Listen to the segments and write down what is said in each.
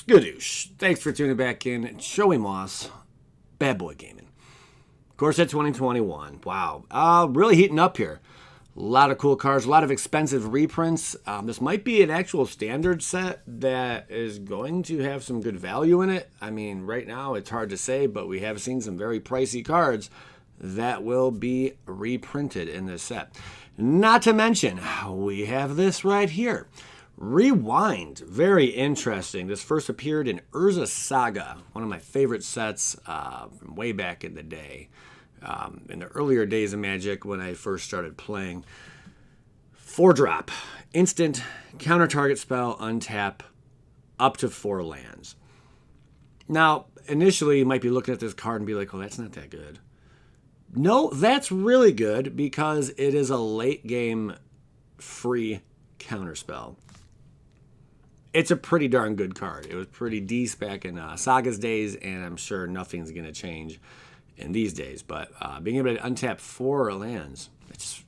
Skadoosh. Thanks for tuning back in. Joey Moss, Bad Boy Gaming. Corset 2021. Wow. Really heating up here. A lot of cool cards, a lot of expensive reprints. This might be an actual standard set that is going to have some good value in it. I mean, right now it's hard to say, but we have seen some very pricey cards that will be reprinted in this set. Not to mention, we have this right here. Rewind. Very interesting. This first appeared in Urza Saga, one of my favorite sets from way back in the day. In the earlier days of Magic when I first started playing. 4-drop. Instant. Counter target spell. Untap. Up to 4 lands. Now, initially you might be looking at this card and be like, oh, that's not that good. No, that's really good because it is a late game free counterspell. It's a pretty darn good card. It was pretty decent back in Saga's days, and I'm sure nothing's going to change in these days. But being able to untap 4 lands,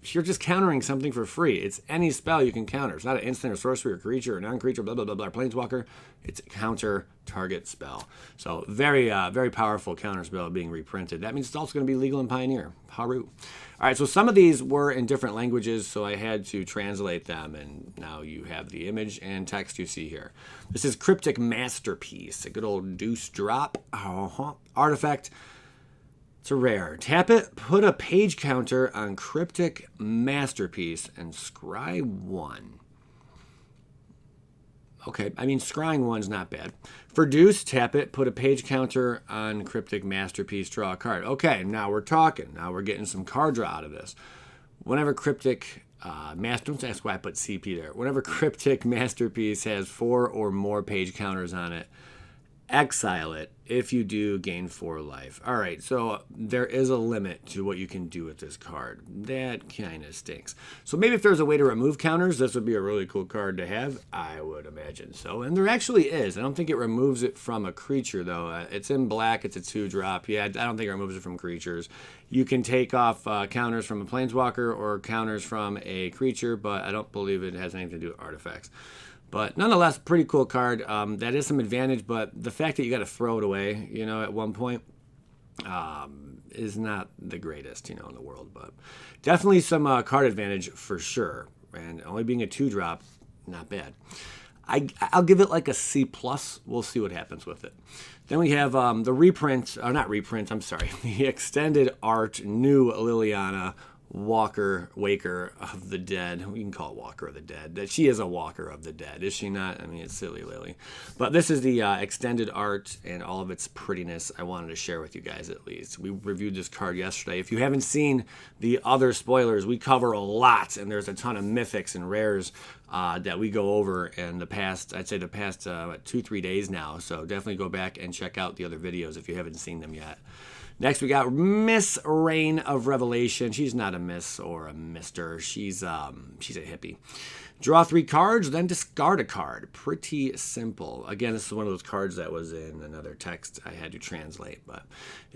you're just countering something for free. It's any spell you can counter. It's not an instant or sorcery or creature or non-creature, blah, blah, blah, blah, planeswalker. It's a counter target spell. So very, very powerful counter spell being reprinted. That means it's also going to be legal in Pioneer. Haru. All right, so some of these were in different languages, so I had to translate them, and now you have the image and text you see here. This is Cryptic Masterpiece, a good old deuce drop. Artifact. It's a rare. Tap it, put a page counter on Cryptic Masterpiece, and scry 1. Okay, I mean, scrying 1's not bad. For deuce, tap it, put a page counter on Cryptic Masterpiece, draw a card. Okay, now we're talking. Now we're getting some card draw out of this. Whenever Cryptic don't ask why I put CP there. Whenever Cryptic Masterpiece has 4 or more page counters on it, exile it. If you do, gain 4 life. All right, so there is a limit to what you can do with this card. That kind of stinks. So maybe if there's a way to remove counters, this would be a really cool card to have. I would imagine so. And there actually is. I don't think it removes it from a creature, though. It's in black. It's a 2-drop. Yeah, I don't think it removes it from creatures. You can take off counters from a planeswalker or counters from a creature, but I don't believe it has anything to do with artifacts. But nonetheless, pretty cool card. That is some advantage, but the fact that you got to throw it away, at one point, is not the greatest, in the world. But definitely some card advantage for sure. And only being a 2-drop, not bad. I'll give it like a C+. We'll see what happens with it. Then we have the reprint, or not reprint, I'm sorry, the extended art, new Liliana Waker of the Dead. We can call it Walker of the Dead. That she is a Walker of the Dead, is she not? I mean, it's silly Lily. But this is the extended art and all of its prettiness I wanted to share with you guys at least. We reviewed this card yesterday. If you haven't seen the other spoilers, we cover a lot, and there's a ton of mythics and rares that we go over in the past, 2-3 days now. So definitely go back and check out the other videos if you haven't seen them yet. Next, we got Miss Reign of Revelation. She's not a miss or a mister. She's a hippie. Draw 3 cards, then discard a card. Pretty simple. Again, this is one of those cards that was in another text I had to translate. But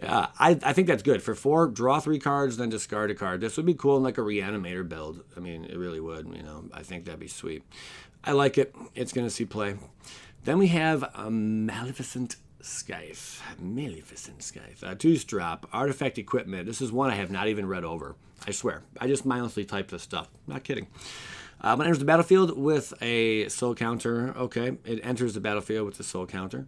yeah, I think that's good. For 4, draw 3 cards, then discard a card. This would be cool in like a Reanimator build. I mean, it really would. I think that'd be sweet. I like it. It's going to see play. Then we have a Maleficent Scythe. 2's drop. Artifact equipment. This is one I have not even read over. I swear. I just mindlessly type this stuff. Not kidding. When it enters the battlefield with a soul counter. Okay. It enters the battlefield with a soul counter.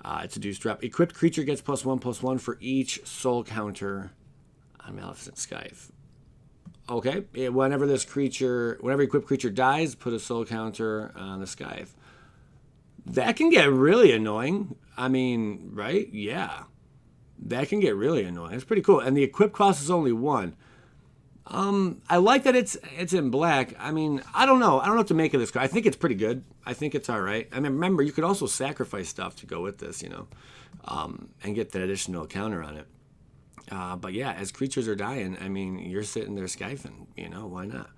It's a 2's drop. Equipped creature gets +1/+1 for each soul counter on Maleficent Scythe. Okay. Whenever equipped creature dies, put a soul counter on the Scythe. That can get really annoying. I mean, right? Yeah. That can get really annoying. It's pretty cool. And the equip cost is only 1. I like that it's in black. I mean, I don't know. I don't know what to make of this card. I think it's pretty good. I think it's all right. I mean, remember, you could also sacrifice stuff to go with this, and get that additional counter on it. But yeah, as creatures are dying, I mean, you're sitting there skyphing, why not?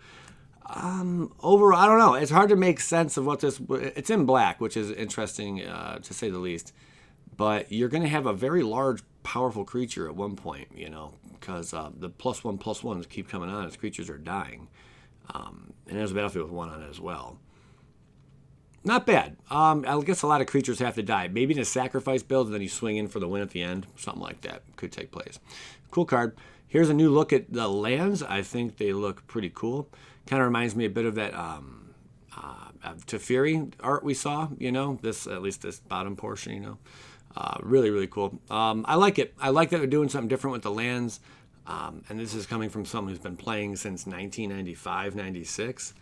Overall, I don't know. It's hard to make sense of what this... It's in black, which is interesting, to say the least. But you're going to have a very large, powerful creature at one point, because the +1/+1s keep coming on as creatures are dying. And there's a battlefield with 1 on it as well. Not bad. I guess a lot of creatures have to die. Maybe in a sacrifice build, and then you swing in for the win at the end. Something like that could take place. Cool card. Here's a new look at the lands. I think they look pretty cool. Kind of reminds me a bit of that Teferi art we saw. You know, at least this bottom portion. You know, really, really cool. I like it. I like that they're doing something different with the lands. And this is coming from someone who's been playing since 1995, 96.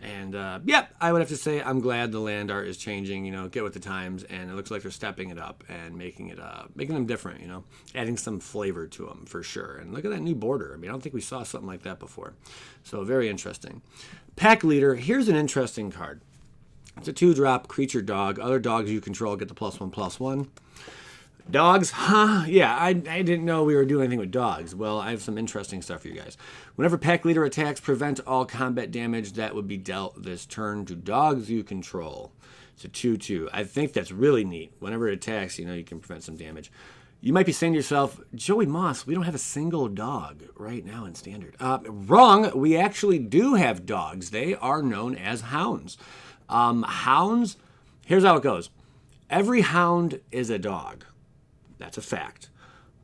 And, I would have to say I'm glad the land art is changing, you know, get with the times, and it looks like they're stepping it up and making them different, you know, adding some flavor to them for sure. And look at that new border. I mean, I don't think we saw something like that before. So very interesting. Pack Leader, here's an interesting card. It's a 2-drop creature dog. Other dogs you control get the +1/+1. Dogs? Huh? Yeah, I didn't know we were doing anything with dogs. Well, I have some interesting stuff for you guys. Whenever Pack Leader attacks, prevent all combat damage that would be dealt this turn to dogs you control. It's a 2/2. I think that's really neat. Whenever it attacks, you know, you can prevent some damage. You might be saying to yourself, Joey Moss, we don't have a single dog right now in Standard. Wrong. We actually do have dogs. They are known as hounds. Hounds, here's how it goes. Every hound is a dog. That's a fact.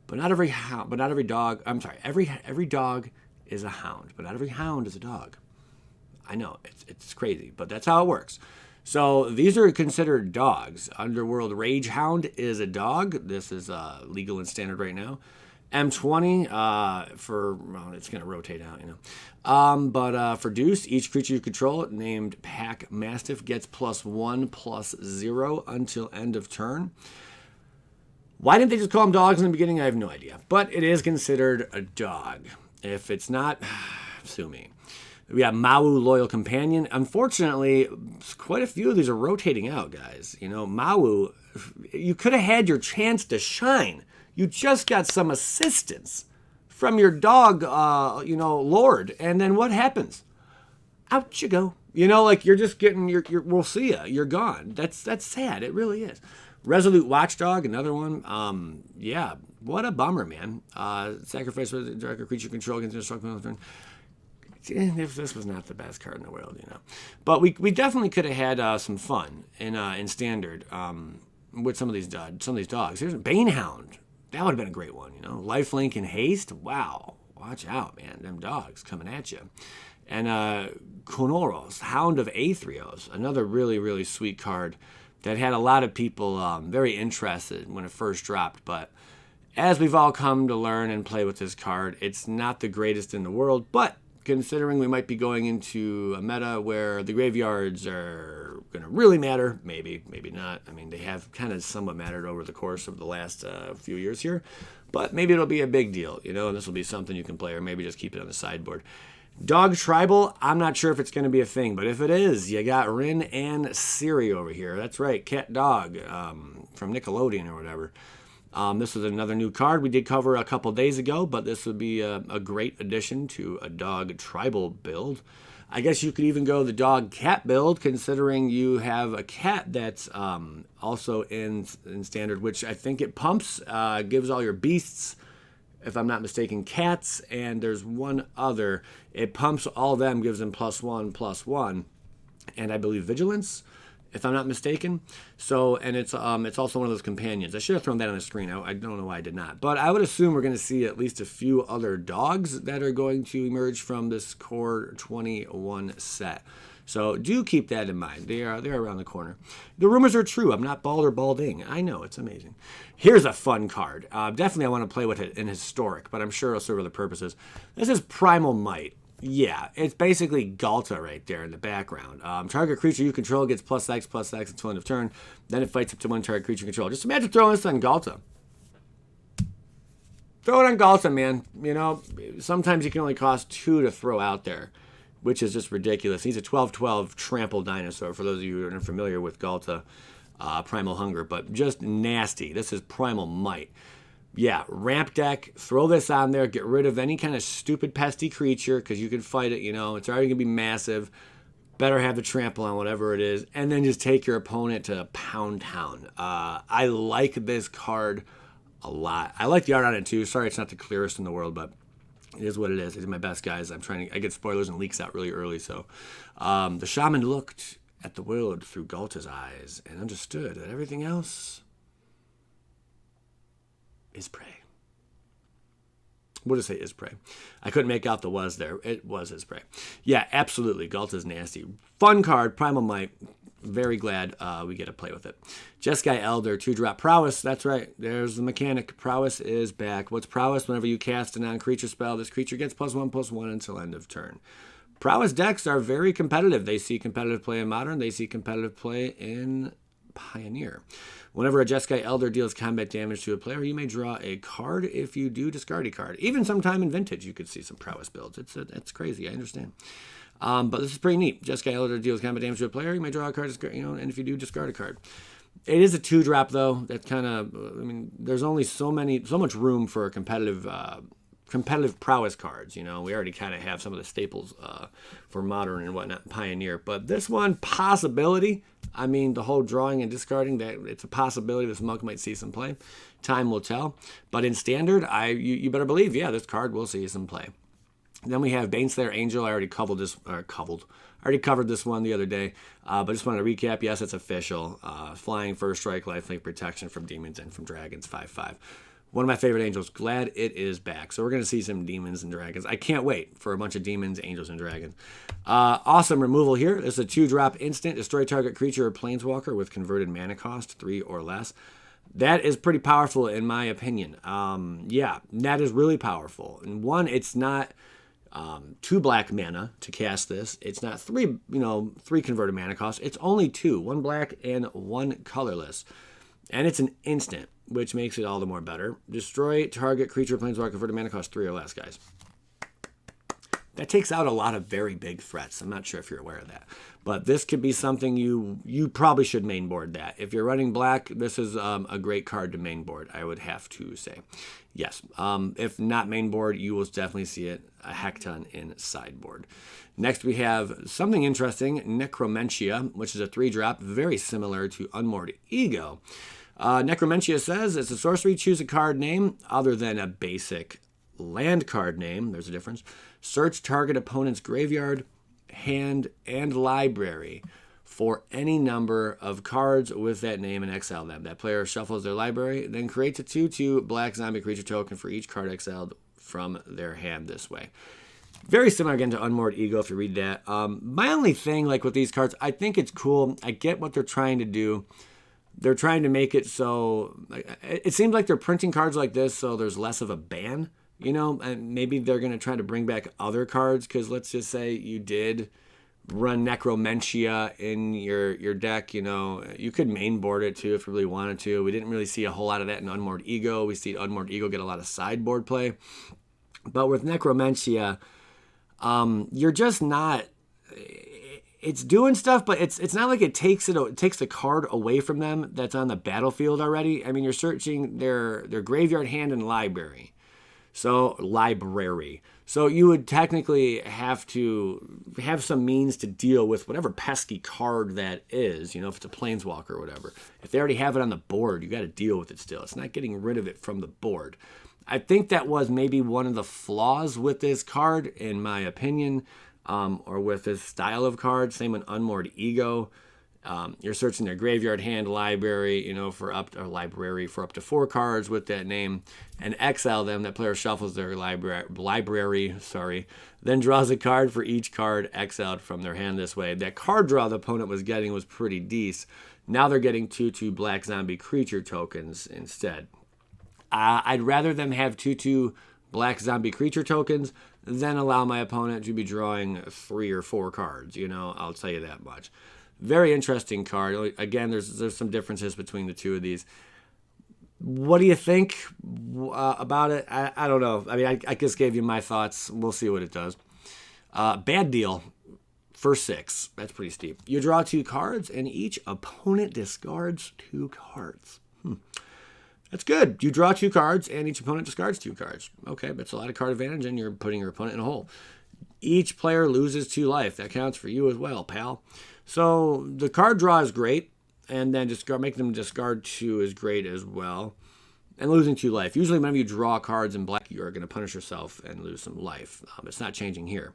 But not every dog. I'm sorry. Every dog is a hound, but not every hound is a dog. I know it's crazy, but that's how it works. So these are considered dogs. Underworld Rage Hound is a dog. This is legal and standard right now. M20 it's going to rotate out, you know. But for Deuce, each creature you control named Pack Mastiff gets +1/+0 until end of turn. Why didn't they just call them dogs in the beginning? I have no idea. But it is considered a dog. If it's not, sue me. We have Mawu Loyal Companion. Unfortunately, quite a few of these are rotating out, guys. You know, Mawu, you could have had your chance to shine. You just got some assistance from your dog, lord. And then what happens? Out you go. You know, like you're just getting we'll see ya. You're gone. That's sad. It really is. Resolute Watchdog, another one. What a bummer, man. Sacrifice with a darker creature control against destruction turn. If this was not the best card in the world, you know. But we definitely could have had some fun in Standard with some of these dogs. Here's a Banehound. That would have been a great one, you know. Lifelink and Haste. Wow. Watch out, man. Them dogs coming at you. And Konoros, Hound of Aetherios. Another really, really sweet card that had a lot of people very interested when it first dropped. But as we've all come to learn and play with this card, it's not the greatest in the world. But considering we might be going into a meta where the graveyards are going to really matter, maybe not. I mean, they have kind of somewhat mattered over the course of the last few years here. But maybe it'll be a big deal, you know, and this will be something you can play, or maybe just keep it on the sideboard. Dog Tribal, I'm not sure if it's going to be a thing, but if it is, you got Rin and Siri over here. That's right, Cat Dog from Nickelodeon or whatever. This is another new card we did cover a couple days ago, but this would be a great addition to a Dog Tribal build. I guess you could even go the Dog Cat build, considering you have a cat that's also in Standard, which I think it pumps, gives all your beasts, if I'm not mistaken, cats, and there's one other. It pumps all of them, gives them +1/+1, and I believe vigilance, if I'm not mistaken. So, and it's also one of those companions. I should have thrown that on the screen. I don't know why I did not. But I would assume we're going to see at least a few other dogs that are going to emerge from this Core 21 set. So do keep that in mind. They're around the corner. The rumors are true. I'm not bald or balding. I know, it's amazing. Here's a fun card. Definitely I want to play with it in Historic, but I'm sure it'll serve other purposes. This is Primal Might. Yeah, it's basically Galta right there in the background. Target creature you control gets +X until end of turn. Then it fights up to one target creature you control. Just imagine throwing this on Galta. Throw it on Galta, man. You know, sometimes you can only cost 2 to throw out there, which is just ridiculous. He's a 12/12 trample dinosaur, for those of you who are familiar with Galta Primal Hunger, but just nasty. This is Primal Might. Yeah, ramp deck, throw this on there, get rid of any kind of stupid pesty creature, because you can fight it, you know, it's already going to be massive. Better have the trample on whatever it is, and then just take your opponent to Pound Town. I like this card a lot. I like the art on it too. Sorry it's not the clearest in the world, but it is what it is. It's my best, guys. I get spoilers and leaks out really early, so. The Shaman looked at the world through Galta's eyes and understood that everything else is prey. What did I say is prey? I couldn't make out the was there. It was his prey. Yeah, absolutely. Galta's nasty. Fun card, Primal Might. Very glad we get to play with it. Jeskai Elder, 2-drop Prowess. That's right. There's the mechanic. Prowess is back. What's Prowess? Whenever you cast a non-creature spell, this creature gets +1/+1 until end of turn. Prowess decks are very competitive. They see competitive play in Modern. They see competitive play in Pioneer. Whenever a Jeskai Elder deals combat damage to a player, you may draw a card. If you do, discard a card. Even sometime in Vintage, you could see some Prowess builds. It's crazy. I understand. But this is pretty neat. Jeskai Elder deals combat damage to a player. You may draw a card, and if you do, discard a card. It is a 2-drop, though. That kind of, there's only so much room for competitive prowess cards. We already kind of have some of the staples for Modern and whatnot, Pioneer. But this one, possibility. The whole drawing and discarding, that it's a possibility this monk might see some play. Time will tell. But in Standard, you better believe, this card will see some play. Then we have Baneslayer Angel. I already covered this one the other day, but just wanted to recap. Yes, it's official. Flying, first strike, lifelink protection from demons and from dragons, 5/5. One of my favorite angels. Glad it is back. So we're going to see some demons and dragons. I can't wait for a bunch of demons, angels, and dragons. Awesome removal here. This is a 2-drop instant. Destroy target creature or planeswalker with converted mana cost, 3 or less. That is pretty powerful in my opinion. That is really powerful. And one, it's not 2 black mana to cast this. It's not 3 converted mana cost. It's only 2, 1 black and 1 colorless. And it's an instant, which makes it all the more better. Destroy target creature, planeswalker, converted mana cost 3 or less, guys. That takes out a lot of very big threats. I'm not sure if you're aware of that. But this could be something you probably should mainboard that. If you're running black, this is a great card to mainboard, I would have to say. Yes. If not mainboard, you will definitely see it a heck ton in sideboard. Next, we have something interesting, Necromancy, which is a 3-drop, very similar to Unmoored Ego. Necromancy says, it's a sorcery, choose a card name other than a basic land card name. There's a difference. Search target opponent's graveyard, hand, and library for any number of cards with that name and exile them. That player shuffles their library, then creates a 2/2 black zombie creature token for each card exiled from their hand this way. Very similar again to Unmoored Ego if you read that. My only thing with these cards, I think it's cool. I get what they're trying to do. They're trying to make it so it seems like they're printing cards like this so there's less of a ban. And maybe they're going to try to bring back other cards because let's just say you did run Necromancy in your deck. You could mainboard it too if you really wanted to. We didn't really see a whole lot of that in Unmoored Ego. We see Unmoored Ego get a lot of sideboard play. But with Necromancy, you're just not... It's doing stuff, but it's not like it takes the card away from them that's on the battlefield already. You're searching their graveyard, hand, and library. So you would technically have to have some means to deal with whatever pesky card that is, if it's a planeswalker or whatever. If they already have it on the board, you got to deal with it still. It's not getting rid of it from the board. I think that was maybe one of the flaws with this card, in my opinion, or with this style of card. Same with Unmoored Ego. You're searching their graveyard, hand, library, for up to 4 cards with that name, and exile them. That player shuffles their library, then draws a card for each card exiled from their hand this way. That card draw the opponent was getting was pretty decent. Now they're getting 2/2 black zombie creature tokens instead. I'd rather them have 2/2 black zombie creature tokens than allow my opponent to be drawing 3 or 4 cards. I'll tell you that much. Very interesting card. Again, there's some differences between the two of these. What do you think about it? I don't know. I just gave you my thoughts. We'll see what it does. Bad deal. For 6. That's pretty steep. You draw 2 cards, and each opponent discards 2 cards. That's good. You draw 2 cards, and each opponent discards 2 cards. Okay, that's a lot of card advantage, and you're putting your opponent in a hole. Each player loses 2 life. That counts for you as well, pal. So the card draw is great, and then making them discard 2 is great as well. And losing 2 life. Usually whenever you draw cards in black, you're going to punish yourself and lose some life. It's not changing here.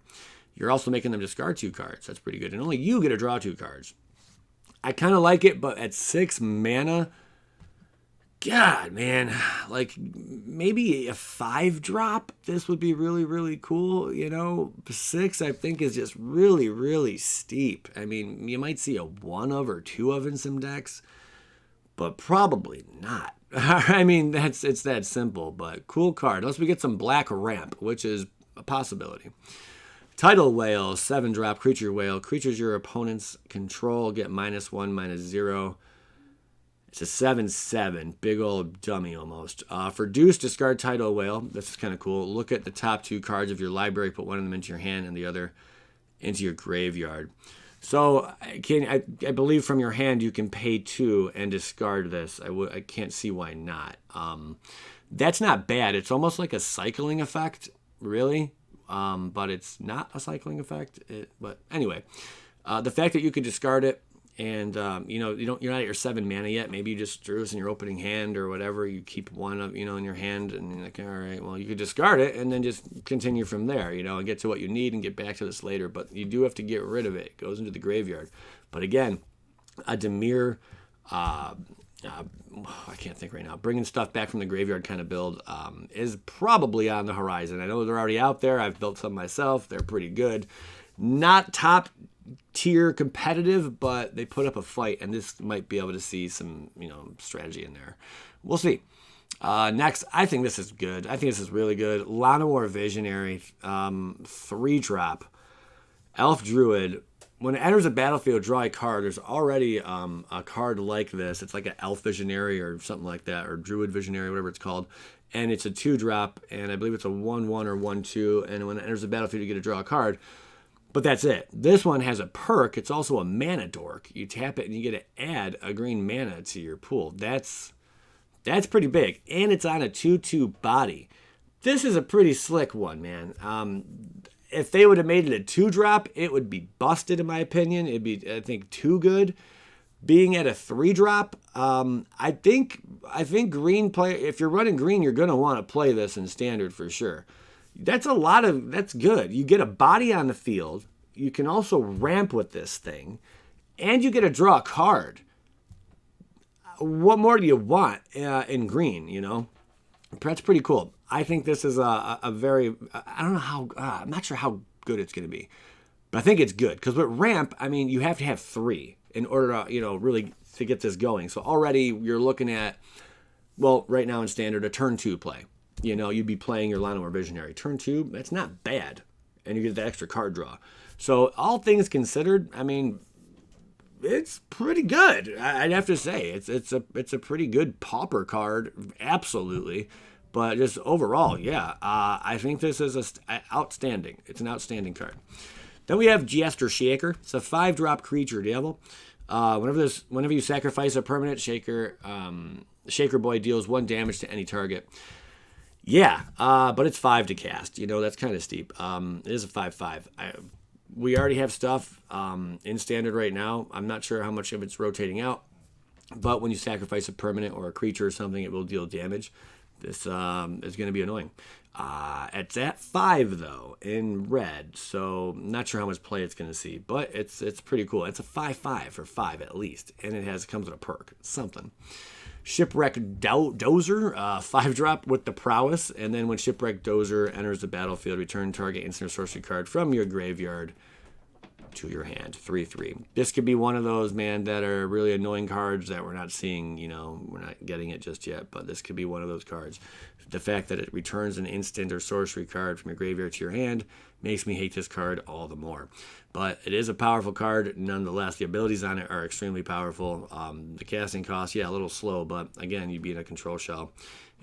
You're also making them discard 2 cards. That's pretty good. And only you get to draw 2 cards. I kind of like it, but at 6 mana, God, man, like maybe a 5-drop. This would be really, really cool. You know, 6 I think is just really, really steep. I mean, you might see a 1 of or 2 of in some decks, but probably not. I mean, it's that simple. But cool card. Unless we get some black ramp, which is a possibility. Tidal Whale, 7-drop creature whale. Creatures your opponents control get -1, -0. It's a 7/7, big old dummy almost. For Deuce, discard Tidal Whale. This is kind of cool. Look at the top 2 cards of your library, put one of them into your hand and the other into your graveyard. So I believe from your hand you can pay 2 and discard this. I can't see why not. That's not bad. It's almost like a cycling effect, really. But it's not a cycling effect. But anyway, the fact that you could discard it, and you're not at your 7 mana yet. Maybe you just drew this in your opening hand or whatever. You keep 1 of in your hand, and you're like, all right, well, you could discard it and then just continue from there, and get to what you need and get back to this later. But you do have to get rid of it. It goes into the graveyard. But again, a Dimir, I can't think right now. Bringing stuff back from the graveyard kind of build is probably on the horizon. I know they're already out there. I've built some myself. They're pretty good. Not top tier competitive, but they put up a fight, and this might be able to see some strategy in there. We'll see. Next, I think this is good. I think this is really good. Llanowar Visionary, 3-drop Elf Druid. When it enters a battlefield, draw a card. There's already a card like this. It's like an Elf Visionary or something like that, or Druid Visionary, whatever it's called. And it's a 2-drop, and I believe it's a 1/1 or 1/2. And when it enters the battlefield, you get to draw a card. But that's it. This one has a perk. It's also a mana dork. You tap it and you get to add a green mana to your pool. That's pretty big. And it's on a 2/2 body. This is a pretty slick one, man. If they would have made it a 2-drop, it would be busted in my opinion. It'd be, I think, too good. Being at a 3-drop, I think green player, if you're running green, you're going to want to play this in standard for sure. That's good. You get a body on the field. You can also ramp with this thing, and you get to draw a card. What more do you want in green, That's pretty cool. I think this is a very, I don't know how, I'm not sure how good it's going to be, but I think it's good. Because with ramp, I mean, you have to have 3 in order to, really to get this going. So already you're looking at, well, right now in standard, a turn 2 play. You'd be playing your Llanowar Visionary. Turn 2, that's not bad. And you get the extra card draw. So all things considered, I mean, it's pretty good. I'd have to say. It's a pretty good pauper card, absolutely. But just overall, yeah. I think this is outstanding. It's an outstanding card. Then we have Jester Shaker. It's a 5-drop creature devil. Whenever you sacrifice a permanent Shaker, Shaker Boy deals 1 damage to any target. Yeah, but it's 5 to cast. That's kind of steep. It is a 5/5. We already have stuff in standard right now. I'm not sure how much of it's rotating out, but when you sacrifice a permanent or a creature or something, it will deal damage. This is going to be annoying. It's at 5 though in red, so not sure how much play it's going to see, but it's pretty cool. It's a 5/5 for 5 at least, and it comes with a perk, something. Shipwreck Dozer, 5-drop with the prowess, and then when Shipwreck Dozer enters the battlefield, return target instant or sorcery card from your graveyard to your hand. 3/3. This could be one of those, man, that are really annoying cards that we're not seeing, we're not getting it just yet, but this could be one of those cards. The fact that it returns an instant or sorcery card from your graveyard to your hand makes me hate this card all the more. But it is a powerful card nonetheless. The abilities on it are extremely powerful. The casting cost, a little slow, but again, you'd be in a control shell.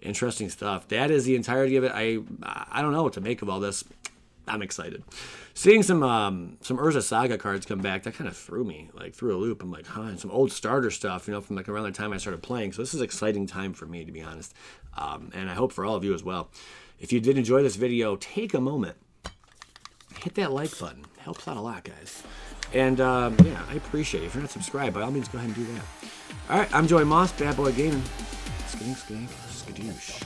Interesting stuff. That is the entirety of it. I don't know what to make of all this. I'm excited. Seeing some Urza Saga cards come back, that kind of threw me, through a loop. I'm like, and some old starter stuff, from around the time I started playing. So this is an exciting time for me, to be honest. And I hope for all of you as well. If you did enjoy this video, take a moment, hit that like button. It helps out a lot, guys. And I appreciate it. If you're not subscribed, by all means, go ahead and do that. All right, I'm Joey Moss, Bad Boy Gaming. Skadoosh.